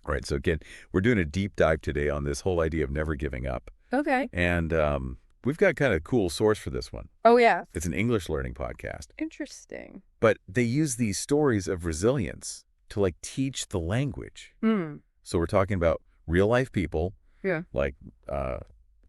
All right, so again, we're doing a deep dive today on this whole idea of never giving up. Okay. And we've got kind of a cool source for this one. Oh, yeah. It's an English learning podcast. Interesting. But they use these stories of resilience to, like, teach the language. Hmm. So we're talking about real-life people, Yeah. like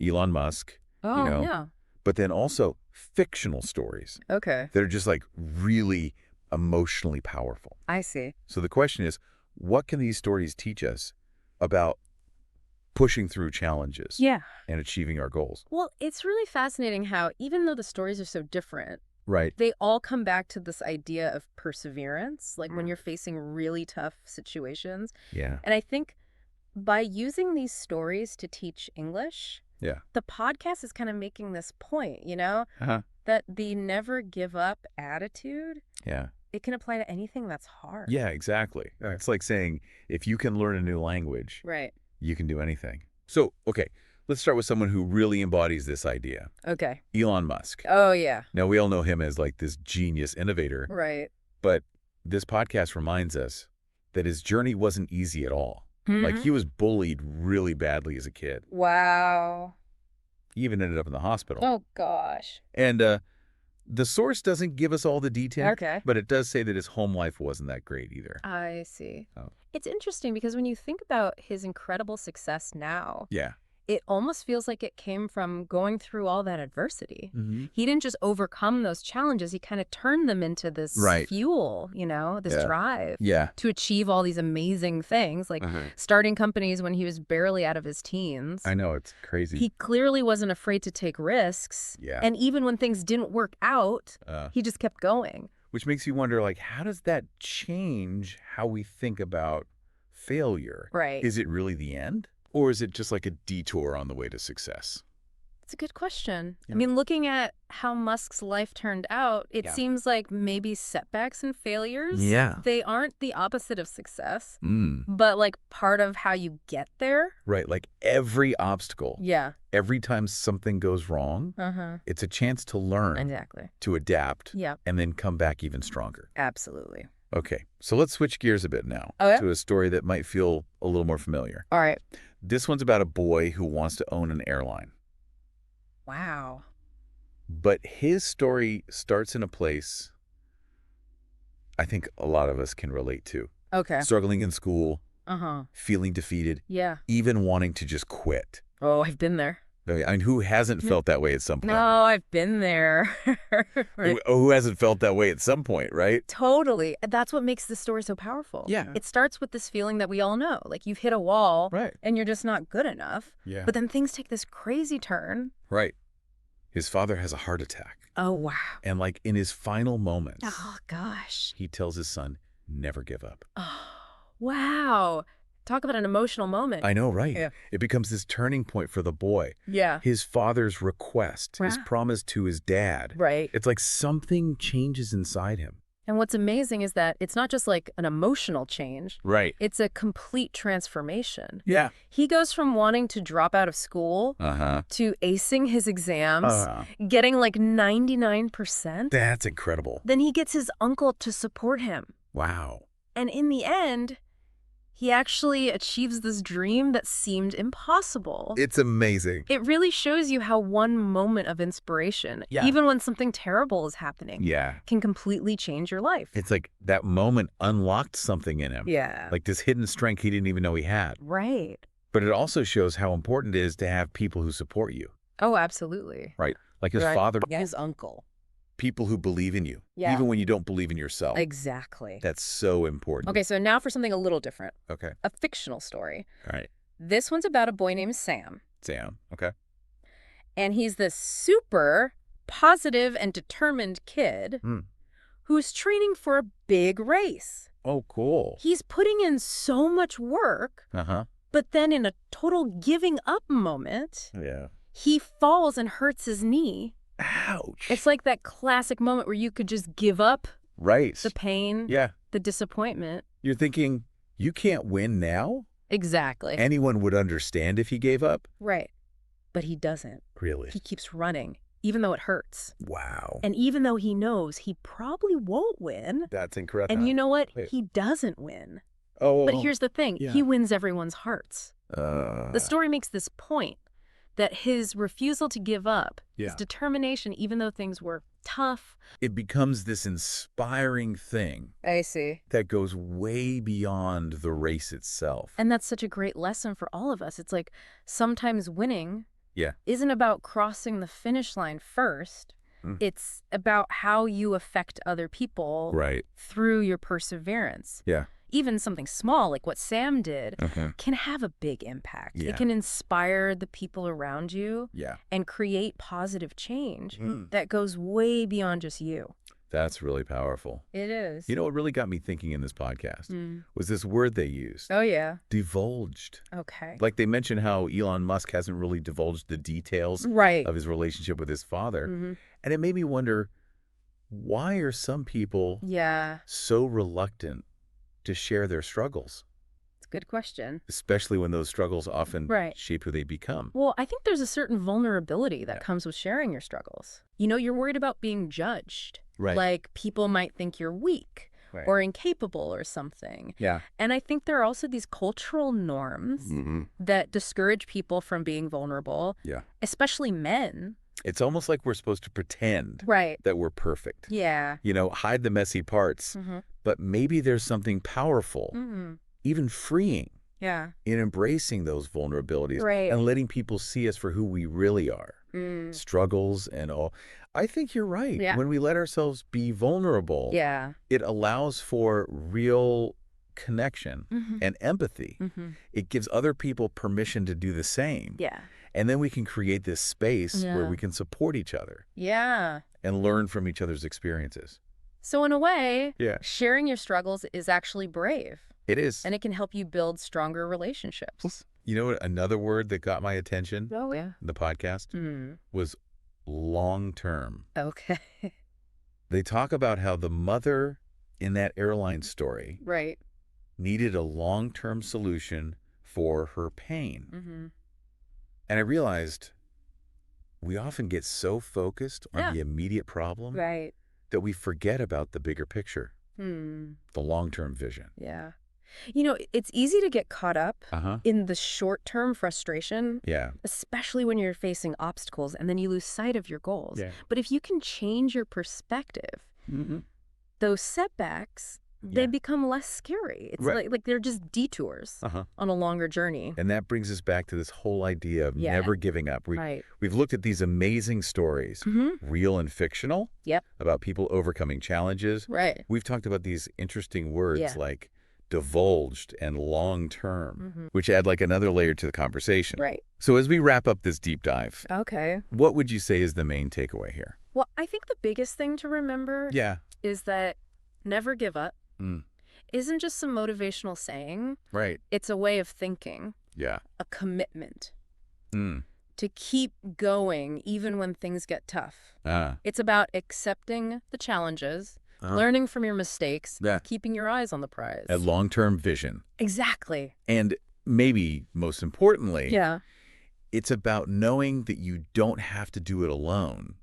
Elon Musk, Oh, know, yeah. but then also fictional stories Okay. that are just, like, really emotionally powerful. I see. So the question is, what can these stories teach us about pushing through challenges Yeah. and achieving our goals? Well, it's really fascinating how even though the stories are so different, Right. they all come back to this idea of perseverance, like when you're facing really tough situations. Yeah. And I think by using these stories to teach English, Yeah. the podcast is kind of making this point, Uh-huh. that the never give up attitude, Yeah. it can apply to anything that's hard. Yeah, exactly. It's like saying, if you can learn a new language, Right. you can do anything. So, okay, let's start with someone who really embodies this idea. Okay. Elon Musk. Oh, yeah. Now, we all know him as like this genius innovator, Right. but this podcast reminds us that his journey wasn't easy at all. Like, he was bullied really badly as a kid. Wow. He even ended up in the hospital. Oh, gosh. And the source doesn't give us all the details, Okay. but it does say that his home life wasn't that great either. I see. Oh. It's interesting because when you think about his incredible success now, Yeah. it almost feels like it came from going through all that adversity. Mm-hmm. He didn't just overcome those challenges. He kind of turned them into this Right. fuel, this Yeah. drive Yeah. to achieve all these amazing things, like starting companies when he was barely out of his teens. I know, it's crazy. He clearly wasn't afraid to take risks. Yeah. And even when things didn't work out, he just kept going. Which makes you wonder, like, how does that change how we think about failure? Right. Is it really the end? Or is it just like a detour on the way to success? It's a good question. Yeah. I mean, looking at how Musk's life turned out, it Yeah. seems like maybe setbacks and failures, Yeah. they aren't the opposite of success, Mm. but like part of how you get there. Right, like every obstacle, Yeah. every time something goes wrong, Uh-huh. it's a chance to learn, Exactly. to adapt, Yeah, and then come back even stronger. absolutely. Okay, so let's switch gears a bit now Oh, yeah? to a story that might feel a little more familiar. All right. This one's about a boy who wants to own an airline. Wow. But his story starts in a place I think a lot of us can relate to. Okay. Struggling in school, Uh-huh. feeling defeated, Yeah. even wanting to just quit. Oh, I've been there. I mean, who hasn't felt that way at some point? No, I've been there. Right. Who hasn't felt that way at some point, right? Totally. That's what makes this story so powerful. Yeah. It starts with this feeling that we all know. Like you've hit a wall Right. and you're just not good enough. Yeah. But then things take this crazy turn. Right. His father has a heart attack. Oh, wow. And like in his final moments, Oh, gosh. he tells his son, never give up. Oh, wow. Talk about an emotional moment. I know, right? Yeah. It becomes this turning point for the boy. Yeah. His father's request, his Wow. promise to his dad. Right. It's like something changes inside him. And what's amazing is that it's not just like an emotional change. Right. It's a complete transformation. Yeah. He goes from wanting to drop out of school Uh-huh. to acing his exams, Uh-huh. getting like 99%. That's incredible. Then he gets his uncle to support him. Wow. And in the end, he actually achieves this dream that seemed impossible. It's amazing. It really shows you how one moment of inspiration, Yeah. even when something terrible is happening, Yeah. can completely change your life. It's like that moment unlocked something in him. Yeah. Like this hidden strength he didn't even know he had. Right. But it also shows how important it is to have people who support you, Oh, absolutely. right? Like his Right. father, His uncle. people who believe in you, Yeah. even when you don't believe in yourself. Exactly. That's so important. Okay, so now for something a little different. Okay. A fictional story. All right. This one's about a boy named Sam. Sam. Okay. And he's this super positive and determined kid Hmm. who's training for a big race. Oh, cool. He's putting in so much work, Uh-huh. but then in a total giving up moment, Yeah. he falls and hurts his knee. Ouch. It's like that classic moment where you could just give up right. the pain, Yeah. the disappointment. You're thinking, you can't win now? Exactly. Anyone would understand if he gave up? Right. But he doesn't. Really? He keeps running. even though it hurts. Wow. And even though he knows he probably won't win. That's incredible. And you know what? Wait. He doesn't win. Oh. But here's the thing. Yeah. He wins everyone's hearts. The story makes this point that his refusal to give up, his determination, even though things were tough. It becomes this inspiring thing I see. that goes way beyond the race itself. And that's such a great lesson for all of us. It's like sometimes winning isn't about crossing the finish line first. It's about how you affect other people through your perseverance. Yeah. Even something small like what Sam did can have a big impact. Yeah. It can inspire the people around you Yeah. and create positive change that goes way beyond just you. That's really powerful. It is. You know what really got me thinking in this podcast was this word they used. Oh, yeah. Divulged. Okay. Like they mentioned how Elon Musk hasn't really divulged the details of his relationship with his father. And it made me wonder, why are some people so reluctant to share their struggles? It's a good question. Especially when those struggles often shape who they become. Well, I think there's a certain vulnerability that comes with sharing your struggles. You know, you're worried about being judged. Like people might think you're weak or incapable or something. Yeah. And I think there are also these cultural norms that discourage people from being vulnerable, especially men. It's almost like we're supposed to pretend that we're perfect. Yeah. You know, hide the messy parts. But maybe there's something powerful, even freeing, in embracing those vulnerabilities and letting people see us for who we really are. Struggles and all. I think you're right. When we let ourselves be vulnerable, it allows for real connection and empathy. It gives other people permission to do the same. And then we can create this space where we can support each other. And learn from each other's experiences. So in a way, sharing your struggles is actually brave. It is. And it can help you build stronger relationships. You know what? Another word that got my attention in the podcast was long-term. Okay. They talk about how the mother in that airline story needed a long-term solution for her pain. And I realized we often get so focused on the immediate problem that we forget about the bigger picture, the long-term vision. You know, it's easy to get caught up in the short-term frustration, especially when you're facing obstacles and then you lose sight of your goals. But if you can change your perspective, those setbacks, they become less scary. It's like they're just detours on a longer journey. And that brings us back to this whole idea of never giving up. We've looked at these amazing stories, real and fictional, about people overcoming challenges. We've talked about these interesting words like divulged and long-term, which add like another layer to the conversation. So as we wrap up this deep dive, what would you say is the main takeaway here? Well, I think the biggest thing to remember is that never give up isn't just some motivational saying. It's a way of thinking, a commitment to keep going even when things get tough. It's about accepting the challenges, learning from your mistakes, keeping your eyes on the prize. A long-term vision. Exactly. And maybe most importantly, it's about knowing that you don't have to do it alone.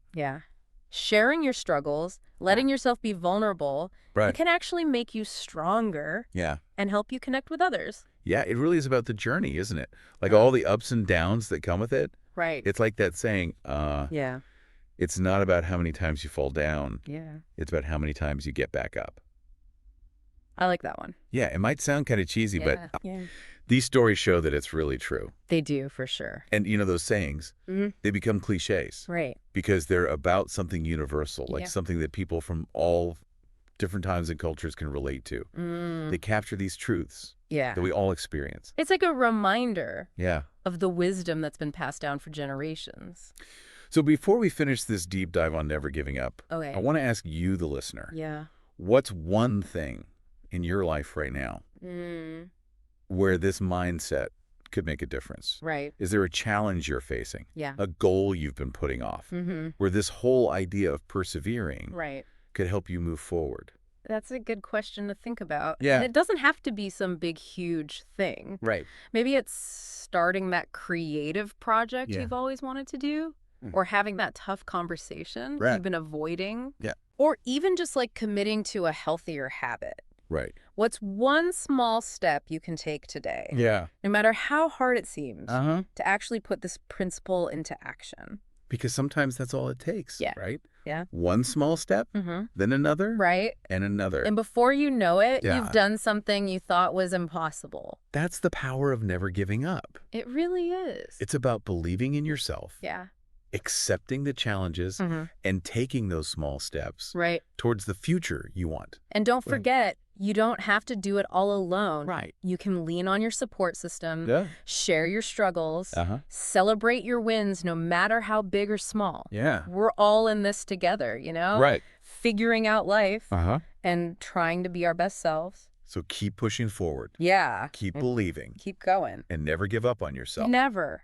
Sharing your struggles, letting yourself be vulnerable, it can actually make you stronger and help you connect with others. Yeah, it really is about the journey, isn't it? Like all the ups and downs that come with it. It's like that saying, it's not about how many times you fall down. It's about how many times you get back up. I like that one. Yeah, it might sound kind of cheesy, but these stories show that it's really true. They do, for sure. And you know, those sayings, they become cliches. Because they're about something universal, like something that people from all different times and cultures can relate to. They capture these truths that we all experience. It's like a reminder of the wisdom that's been passed down for generations. So before we finish this deep dive on never giving up, I want to ask you, the listener, what's one thing in your life right now where this mindset could make a difference? Is there a challenge you're facing? A goal you've been putting off? Where this whole idea of persevering could help you move forward? That's a good question to think about. And it doesn't have to be some big, huge thing. Maybe it's starting that creative project you've always wanted to do. or having that tough conversation you've been avoiding. Yeah. Or even just like committing to a healthier habit. Right. What's one small step you can take today? Yeah. No matter how hard it seems, to actually put this principle into action. Because sometimes that's all it takes, right? Yeah. One small step, then another, right, and another. And before you know it, you've done something you thought was impossible. That's the power of never giving up. It really is. It's about believing in yourself. Yeah. Accepting the challenges and taking those small steps towards the future you want. And don't forget, you don't have to do it all alone. Right. You can lean on your support system, share your struggles, celebrate your wins no matter how big or small. Yeah. We're all in this together, you know? Right. Figuring out life and trying to be our best selves. So keep pushing forward. Yeah. Keep believing. Keep going. And never give up on yourself. Never.